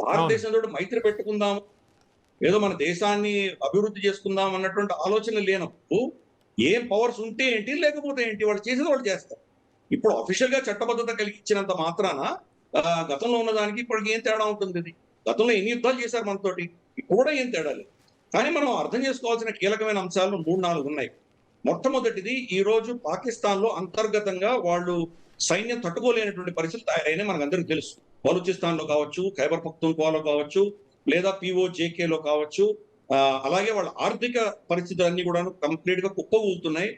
భారతదేశంతో మైత్రి పెట్టుకుందాం, ఏదో మన దేశాన్ని అభివృద్ధి చేసుకుందాం అన్నటువంటి ఆలోచన లేనప్పుడు ఏం పవర్స్ ఉంటే ఏంటి, లేకపోతే ఏంటి, వాళ్ళు చేసేది వాళ్ళు చేస్తారు. ఇప్పుడు అఫీషియల్ గా చట్టబద్ధత కలిగించినంత మాత్రాన గతంలో ఉన్నదానికి ఇప్పటికి ఏం తేడా ఉంటుంది? ఇది గతంలో ఎన్ని యుద్ధాలు చేశారు మనతోటి, ఇప్పుడు కూడా ఏం తేడా లేదు. కానీ మనం అర్థం చేసుకోవాల్సిన కీలకమైన అంశాలు 3-4 ఉన్నాయి. మొట్టమొదటిది, ఈ రోజు పాకిస్తాన్ లో అంతర్గతంగా వాళ్ళు సైన్యం తట్టుకోలేనటువంటి పరిస్థితులు తయారైనా మనకు అందరికీ తెలుసు. బలూచిస్తాన్ లో కావచ్చు, ఖైబర్ పఖ్తూన్ఖ్వాలో కావచ్చు, లేదా POJK లో కావచ్చు. అలాగే వాళ్ళ ఆర్థిక పరిస్థితులన్నీ కూడా కంప్లీట్ గా కుప్పగూలుతున్నాయి.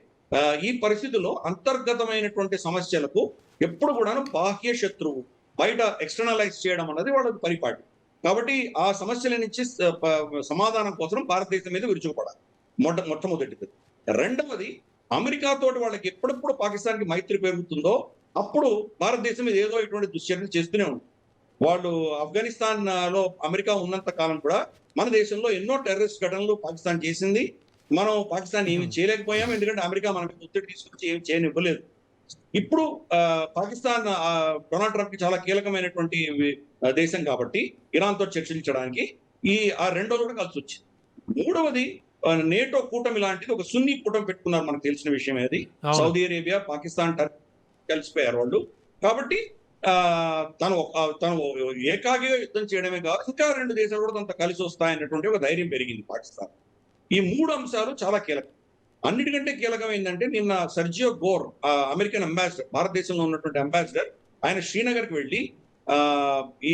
ఈ పరిస్థితుల్లో అంతర్గతమైనటువంటి సమస్యలకు ఎప్పుడు కూడాను బాహ్య శత్రువు బయట ఎక్స్టర్నలైజ్ చేయడం అన్నది వాళ్ళ పరిపాటి. కాబట్టి ఆ సమస్యల నుంచి సమాధానం కోసం భారతదేశం మీద విరుచుకుపడాలి మొట్టమొదటిది. రెండవది, అమెరికా తోటి వాళ్ళకి ఎప్పుడెప్పుడు పాకిస్తాన్ కి మైత్రి పెరుగుతుందో అప్పుడు భారతదేశం మీద ఏదో ఇటువంటి దుశ్చర్యలు చేస్తూనే ఉంటుంది. వాళ్ళు ఆఫ్ఘనిస్తాన్ లో అమెరికా ఉన్నంత కాలం కూడా మన దేశంలో ఎన్నో టెర్రరిస్ట్ ఘటనలు పాకిస్తాన్ చేసింది. మనం పాకిస్తాన్ ఏమి చేయలేకపోయాం, ఎందుకంటే అమెరికా మన మీద ఒత్తిడి తీసుకొచ్చి ఏమి చేయనివ్వలేదు. ఇప్పుడు పాకిస్తాన్ డొనాల్డ్ ట్రంప్ కి చాలా కీలకమైనటువంటి దేశం కాబట్టి ఇరాన్ తో చర్చించడానికి ఆ రెండో కూడా కలిసి వచ్చింది. మూడవది, నేటో కూటమి లాంటిది ఒక సున్నీ కూటమి పెట్టుకున్నారు, మనకు తెలిసిన విషయం. అది సౌదీ అరేబియా, పాకిస్తాన్, టర్కీ కలిసిపోయారు వాళ్ళు. కాబట్టి తను ఏకాగిగా యుద్ధం చేయడమే కాదు, ఇంకా 2 దేశాలు కూడా తనతో కలిసి వస్తాయన్నటువంటి ఒక ధైర్యం పెరిగింది పాకిస్తాన్. ఈ 3 అంశాలు చాలా కీలకం. అన్నిటికంటే కీలకం ఏంటంటే, నిన్న సర్జియో గోర్, అమెరికన్ అంబాసిడర్, భారతదేశంలో ఉన్నటువంటి అంబాసిడర్, ఆయన శ్రీనగర్కి వెళ్ళి ఈ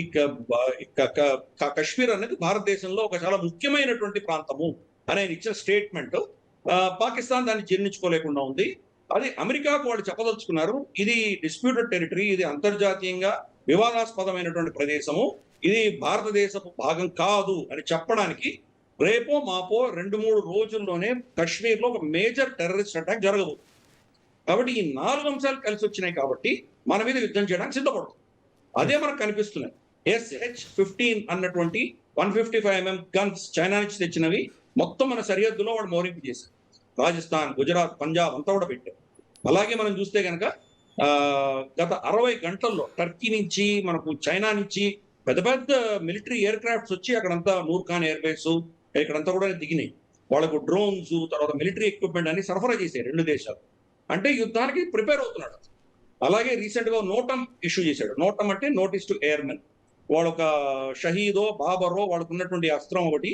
కశ్మీర్ అనేది భారతదేశంలో ఒక చాలా ముఖ్యమైనటువంటి ప్రాంతము అని ఆయన ఇచ్చిన స్టేట్మెంట్ పాకిస్తాన్ దాన్ని జీర్ణించుకోలేకుండా ఉంది. అది అమెరికాకు వాళ్ళు చెప్పదలుచుకున్నారు, ఇది డిస్ప్యూటెడ్ టెరిటరీ, ఇది అంతర్జాతీయంగా వివాదాస్పదమైనటువంటి ప్రదేశము, ఇది భారతదేశపు భాగం కాదు అని చెప్పడానికి రేపో మాపో 2-3 రోజుల్లోనే కశ్మీర్ లో ఒక మేజర్ టెర్రరిస్ట్ అటాక్ జరగబోతుంది. కాబట్టి ఈ 4 అంశాలు కలిసి వచ్చినాయి కాబట్టి మన మీద యుద్ధం చేయడానికి సిద్ధపడుతుంది. అదే మనకు కనిపిస్తున్నాయి. SH-15 అన్నటువంటి 155mm గన్స్ చైనా నుంచి తెచ్చినవి మొత్తం మన సరిహద్దులో వాడు మౌరింపు చేశారు. రాజస్థాన్, గుజరాత్, పంజాబ్ అంతా కూడా పెట్టారు. అలాగే మనం చూస్తే కనుక గత 60 గంటల్లో టర్కీ నుంచి, మనకు చైనా నుంచి పెద్ద పెద్ద మిలిటరీ ఎయిర్ క్రాఫ్ట్స్ వచ్చి అక్కడంతా నూర్ఖాన్ ఎయిర్ బేస్ ఇక్కడంతా కూడా దిగినాయి. వాళ్ళకు డ్రోన్స్, తర్వాత మిలిటరీ ఎక్విప్మెంట్ అన్ని సరఫరా చేశాయి 2 దేశాలు. అంటే యుద్ధానికి ప్రిపేర్ అవుతున్నాడు. అలాగే రీసెంట్ గా నోటం ఇష్యూ చేశాడు. నోటం అంటే నోటీస్ టు ఎయిర్మెన్. వాళ్ళొక షహీదో, బాబరో, వాళ్ళకు ఉన్నటువంటి అస్త్రం ఒకటి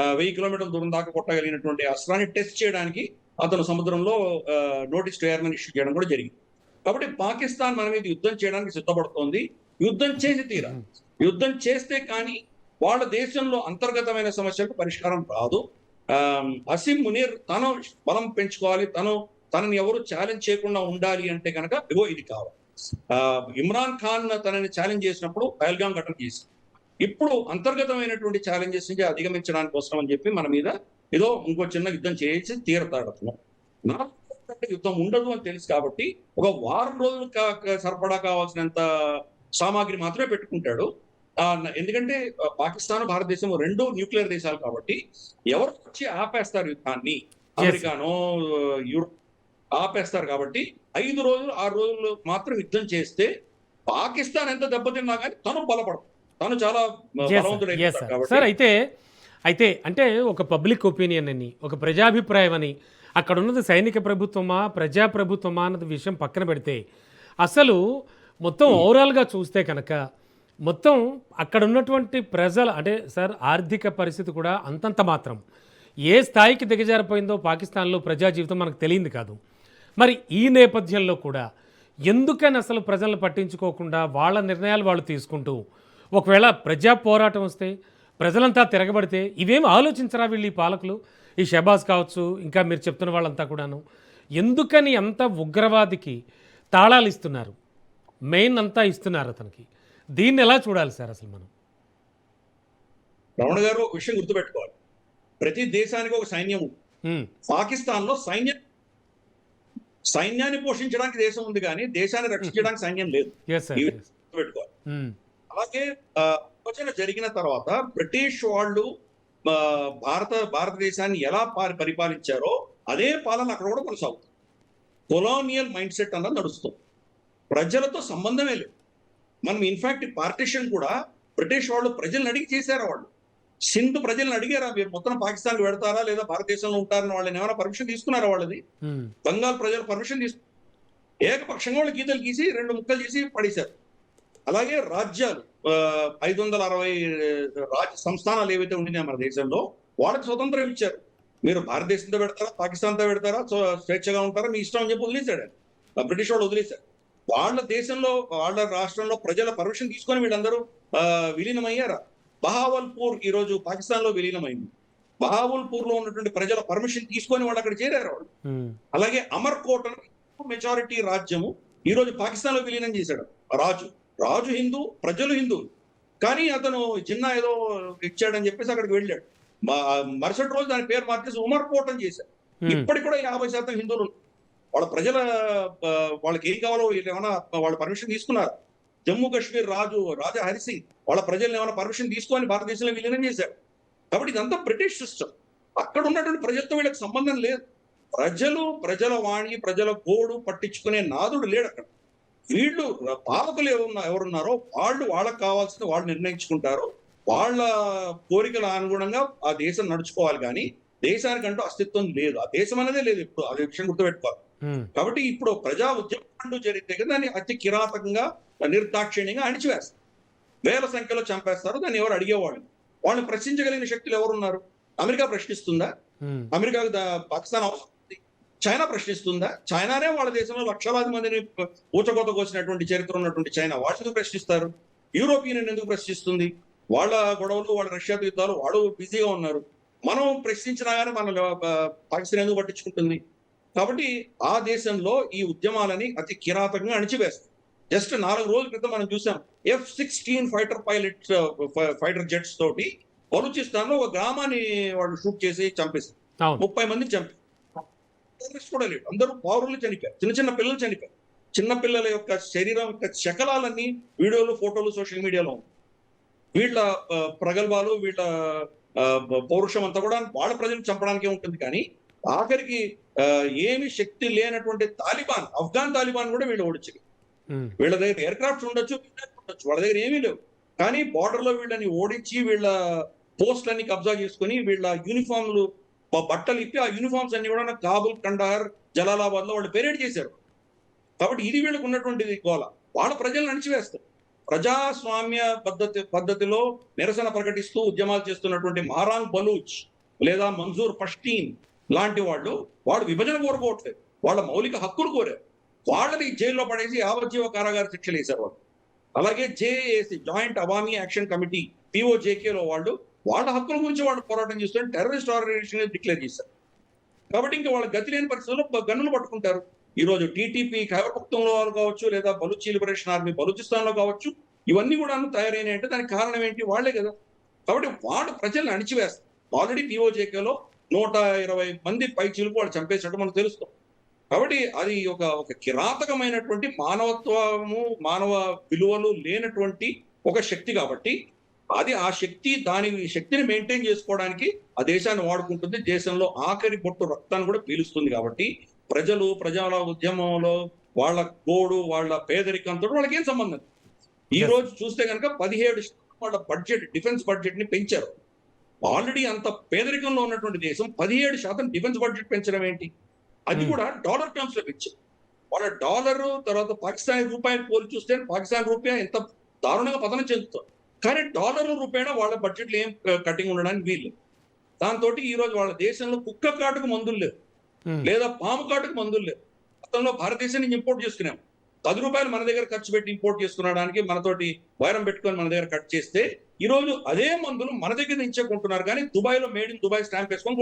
1000 కిలోమీటర్ల దూరం దాకా కొట్టగలిగినటువంటి అస్త్రాన్ని టెస్ట్ చేయడానికి అతను సముద్రంలో నోటీస్ టు ఎయిర్మెన్ ఇష్యూ చేయడం కూడా జరిగింది. కాబట్టి పాకిస్తాన్ మన మీద యుద్ధం చేయడానికి సిద్ధపడుతోంది. యుద్ధం చేసి తీరా. యుద్ధం చేస్తే కానీ వాళ్ళ దేశంలో అంతర్గతమైన సమస్యలకు పరిష్కారం రాదు. అసీం మునీర్ తను బలం పెంచుకోవాలి, తనని ఎవరు ఛాలెంజ్ చేయకుండా ఉండాలి అంటే కనుక ఇది కావాలి. ఇమ్రాన్ ఖాన్ తనని ఛాలెంజ్ చేసినప్పుడు పహల్గాం ఘటన చేసింది. ఇప్పుడు అంతర్గతమైనటువంటి ఛాలెంజెస్ నుంచి అధిగమించడానికి కోసం అని చెప్పి మన మీద ఏదో ఇంకో చిన్న యుద్ధం చేసి తీరతాడు అతను. యుద్ధం ఉండదు అని తెలుసు కాబట్టి ఒక వారం రోజులు సరిపడా కావాల్సినంత సామాగ్రి మాత్రమే పెట్టుకుంటాడు. ఎందుకంటే పాకిస్తాన్, భారతదేశం 2 న్యూక్లియర్ దేశాలు కాబట్టి ఎవరు వచ్చి ఆపేస్తారు యుద్ధాన్ని, అమెరికానో యూరోప్ ఆపేస్తారు. కాబట్టి 5 రోజులు 6 రోజులు మాత్రం యుద్ధం చేస్తే పాకిస్తాన్ ఎంత దెబ్బతిన్నా కానీ తను బలపడదు, తను చాలా బలవంతుడైపోతాడు. కాబట్టి అయితే అంటే ఒక పబ్లిక్ ఒపీనియన్ అని, ఒక ప్రజాభిప్రాయం అని, అక్కడ ఉన్నది సైనిక ప్రభుత్వమా ప్రజాప్రభుత్వమా అన్నది విషయం పక్కన పెడితే, అసలు మొత్తం ఓవరాల్గా చూస్తే కనుక మొత్తం అక్కడ ఉన్నటువంటి ప్రజల అంటే సార్ ఆర్థిక పరిస్థితి కూడా అంతంత మాత్రం ఏ స్థాయికి దిగజారిపోయిందో పాకిస్తాన్లో ప్రజా జీవితం మనకు తెలియంది కాదు. మరి ఈ నేపథ్యంలో కూడా ఎందుకని అసలు ప్రజలను పట్టించుకోకుండా వాళ్ళ నిర్ణయాలు వాళ్ళు తీసుకుంటూ, ఒకవేళ ప్రజా పోరాటం వస్తే, ప్రజలంతా తిరగబడితే ఇవేం ఆలోచించరా వీళ్ళు, ఈ పాలకులు, ఈ షహబాజ్ కావచ్చు, ఇంకా మీరు చెప్తున్న వాళ్ళంతా కూడాను? ఎందుకని అంత ఉగ్రవాదికి తాళాలు ఇస్తున్నారు, మెయిన్ అంతా ఇస్తున్నారు అతనికి? దీన్ని ఎలా చూడాలి సార్ అసలు మనం? రమణ గారు, ఒక విషయం గుర్తుపెట్టుకోవాలి, ప్రతి దేశానికి ఒక సైన్యం ఉంది. పాకిస్తాన్ లో సైన్యాన్ని పోషించడానికి దేశం ఉంది కానీ దేశాన్ని రక్షించడానికి సైన్యం లేదు. గుర్తుపెట్టుకోవాలి. అలాగే విభజన జరిగిన తర్వాత బ్రిటిష్ వాళ్ళు భారతదేశాన్ని ఎలా పరిపాలించారో అదే పాలన అక్కడ కూడా కొనసాగుతుంది. కొలోనియల్ మైండ్ సెట్ అన్నది నడుస్తుంది. ప్రజలతో సంబంధమే లేదు. మనం ఇన్ఫాక్ట్ పార్టిషన్ కూడా బ్రిటిష్ వాళ్ళు ప్రజల్ని అడిగి చేశారా వాళ్ళు? సింధ్ ప్రజల్ని అడిగారా మీరు మొత్తం పాకిస్తాన్‌కి వెడతారా లేదా భారతదేశంలో ఉంటారని వాళ్ళని ఏమైనా పర్మిషన్ తీసుకున్నారా వాళ్ళది? ఉమ్, బెంగాల్ ప్రజలు పర్మిషన్ ఏకపక్షంగా వాళ్ళు గీతలు గీసి 2 ముక్కలు చేసి పడేశారు. అలాగే రాజ్యాలు 560 సంస్థానాలు ఏవైతే ఉండినాయో మన దేశంలో వాళ్ళకి స్వతంత్రం ఇచ్చారు. మీరు భారతదేశంతో పెడతారా, పాకిస్తాన్‌తో పెడతారా, స్వేచ్ఛగా ఉంటారా మీ ఇష్టం అని చెప్పి వదిలేశాడు ఆయన. బ్రిటిష్ వాళ్ళు వదిలేశారు. వాళ్ళ దేశంలో, వాళ్ళ రాష్ట్రంలో ప్రజల పర్మిషన్ తీసుకొని వీళ్ళందరూ విలీనమయ్యారా? బహావల్పూర్ ఈ రోజు పాకిస్తాన్‌లో విలీనమైంది. బహావల్పూర్‌లో ఉన్నటువంటి ప్రజల పర్మిషన్ తీసుకొని వాళ్ళు అక్కడ చేరారు వాళ్ళు. ఉమ్, అలాగే అమర్కోట్ మెజారిటీ రాజ్యము ఈ రోజు పాకిస్తాన్ లో విలీనం చేశాడు రాజు. రాజు హిందూ, ప్రజలు హిందువులు. కానీ అతను జిన్నా ఏదో ఇచ్చాడని చెప్పేసి అక్కడికి వెళ్ళాడు. మరుసటి రోజు దాని పేరు మార్చేసి ఉమర్కోట్ అని చేశారు. ఉమ్, ఇప్పటికి కూడా 50% హిందువులు. వాళ్ళ ప్రజల వాళ్ళకి ఏం కావాలో వీళ్ళు ఏమైనా వాళ్ళ పర్మిషన్ తీసుకున్నారు. జమ్మూ కాశ్మీర్ రాజా హరిసింగ్ వాళ్ళ ప్రజలను ఏమైనా పర్మిషన్ తీసుకొని భారతదేశంలో విలీనం చేశారు. కాబట్టి ఇదంతా బ్రిటిష్ సిస్టమ్. అక్కడ ఉన్నటువంటి ప్రజలతో వీళ్ళకి సంబంధం లేదు. ప్రజల వాణి, ప్రజల గోడు పట్టించుకునే నాదుడు లేడు అక్కడ. వీళ్ళు పాలకులు ఎవరున్నారో వాళ్ళకి కావాల్సింది వాళ్ళు నిర్ణయించుకుంటారు. వాళ్ళ కోరికల అనుగుణంగా ఆ దేశం నడుచుకోవాలి కానీ దేశానికంటూ అస్తిత్వం లేదు. ఆ దేశం అనేదే లేదు ఇప్పుడు. అదే విషయం గుర్తుపెట్టుకోవాలి. ఉమ్, కాబట్టి ఇప్పుడు ప్రజా ఉద్యమం జరిగితే కదా దాన్ని అతి కిరాతకంగా, నిర్దాక్షిణ్యంగా అణిచివేస్తారు. వేల సంఖ్యలో చంపేస్తారు. దాన్ని ఎవరు అడిగేవాళ్ళు? వాళ్ళని ప్రశ్నించగలిగిన శక్తులు ఎవరున్నారు? అమెరికా ప్రశ్నిస్తుందా? ఉమ్, అమెరికాకు పాకిస్తాన్ అవసరం ఉంది. చైనా ప్రశ్నిస్తుందా? చైనానే వాళ్ళ దేశంలో లక్షలాది మందిని ఊచకోత కోసినటువంటి చరిత్ర ఉన్నటువంటి చైనా వాళ్ళు ఎందుకు ప్రశ్నిస్తారు? యూరోపియన్ యూనియన్ ఎందుకు ప్రశ్నిస్తుంది? వాళ్ళ గొడవలు, వాళ్ళ రష్యాతో యుద్ధాలు వాళ్ళు బిజీగా ఉన్నారు. మనం ప్రశ్నించినా కానీ మన పాకిస్తాన్ ఎందుకు పట్టించుకుంటుంది? కాబట్టి ఆ దేశంలో ఈ ఉద్యమాలని అతి కిరాతకంగా అణిచివేస్తారు. జస్ట్ 4 రోజుల క్రితం మనం చూసాం F-16 ఫైటర్ జెట్స్ తోటి బలూచిస్తాన్ లో ఒక గ్రామాన్ని వాళ్ళు షూట్ చేసి చంపేశారు. అవును. 30 మందిని చంపారు. కూడా లేడు. అందరూ పౌరులు చనిపోయారు. చిన్న చిన్న పిల్లలు చనిపోయారు. చిన్న పిల్లల యొక్క శరీరం యొక్క శకలాలన్నీ వీడియోలు, ఫోటోలు సోషల్ మీడియాలో ఉన్నాయి. వీళ్ళ ప్రగల్భాలు, వీళ్ళ పౌరుషం అంతా కూడా వాళ్ళ ప్రజలు చంపడానికే ఉంటుంది. కానీ ఆఖరికి ఏమి శక్తి లేనటువంటి తాలిబాన్, ఆఫ్ఘాన్ తాలిబాన్ కూడా వీళ్ళు ఓడించారు. ఉమ్, వీళ్ళ దగ్గర ఎయిర్ క్రాఫ్ట్స్ ఉండొచ్చు, వాళ్ళ దగ్గర ఏమీ లేవు. కానీ బార్డర్ లో వీళ్ళని ఓడించి వీళ్ళ పోస్టులన్నీ కబ్జా చేసుకుని వీళ్ళ యూనిఫామ్లు, బట్టలు ఇప్పి ఆ యూనిఫామ్స్ అన్ని కూడా కాబుల్, కండహార్, జలాలాబాద్ లో వాళ్ళు పెరేడ్ చేశారు. కాబట్టి ఇది వీళ్ళకు ఉన్నటువంటి గోల. వాళ్ళ ప్రజలను అణిచివేస్తారు. ప్రజాస్వామ్య పద్ధతిలో నిరసన ప్రకటిస్తూ ఉద్యమాలు చేస్తున్నటువంటి మహారాంగ్ బలూచ్ లేదా మంజూర్ పష్టీన్ లాంటి వాళ్ళు విభజన కోరుకోవట్లేదు. వాళ్ళ మౌలిక హక్కులు కోరారు. వాళ్ళని జైల్లో పడేసి యావజ్జీవ కారాగార శిక్షలు వేశారు వాళ్ళు. అలాగే JAC, joint Awami action committee, POJK లో వాళ్ళ హక్కుల గురించి వాళ్ళు పోరాటం చేస్తుంటే టెర్రరిస్ట్ ఆర్గనైజేషన్ డిక్లేర్ చేశారు. కాబట్టి ఇంకా వాళ్ళ గతి లేని పరిస్థితుల్లో గన్నులు పట్టుకుంటారు. ఈ రోజు TTP ఖైబర్ పఖ్తూన్ఖ్వాలో కావచ్చు, లేదా బలూచ్ లిబరేషన్ ఆర్మీ బలూచిస్తాన్ లో కావచ్చు, ఇవన్నీ కూడా తయారైనాయి అంటే దానికి కారణం ఏంటి? వాళ్లే కదా. కాబట్టి వాళ్ళు ప్రజల్ని అణిచివేస్తారు. ఆల్రెడీ POJK లో 120 మంది పై చిలుకు వాళ్ళు చంపేసినట్టు మనకు తెలుస్తాం. కాబట్టి అది ఒక కిరాతకమైనటువంటి మానవత్వము, మానవ విలువలు లేనటువంటి ఒక శక్తి. కాబట్టి అది ఆ శక్తిని మెయింటైన్ చేసుకోవడానికి ఆ దేశాన్ని వాడుకుంటుంది. దేశంలో ఆఖరి బొట్టు రక్తాన్ని కూడా పీలుస్తుంది. కాబట్టి ప్రజల ఉద్యమంలో వాళ్ళ గోడు, వాళ్ళ పేదరికంతో వాళ్ళకి ఏం సంబంధం? ఈ రోజు చూస్తే కనుక 17% వాళ్ళ డిఫెన్స్ బడ్జెట్ ని పెంచారు. ఆల్రెడీ అంత పేదరికంలో ఉన్నటువంటి దేశం 17% డిఫెన్స్ బడ్జెట్ పెంచడం ఏంటి? అది కూడా డాలర్ టర్మ్స్ లో పెంచారు. వాళ్ళ డాలర్ తర్వాత పాకిస్తాన్ రూపాయలు పోలి చూస్తే పాకిస్తాన్ రూపాయ ఎంత దారుణంగా పతనం చెందుతుంది. కానీ డాలర్ రూపాయన వాళ్ళ బడ్జెట్లో ఏం కటింగ్ ఉండడానికి వీలు. దాంతో ఈ రోజు వాళ్ళ దేశంలో కుక్క కాటుకు మందులు లేవు, లేదా పాము కాటుకు మందులు లేవు. గతంలో భారతదేశం నుంచి ఇంపోర్ట్ చేసుకున్నాం. 10 రూపాయలు మన దగ్గర ఖర్చు పెట్టి ఇంపోర్ట్ చేసుకునడానికి మనతోటి వైరం పెట్టుకొని మన దగ్గర కట్ చేస్తే ఈ రోజు అదే మందులు మన దగ్గర నుంచే కొంటున్నారు. కానీ దుబాయ్ లో మేడ్ ఇన్ దుబాయ్ స్టాంప్ వేసుకొని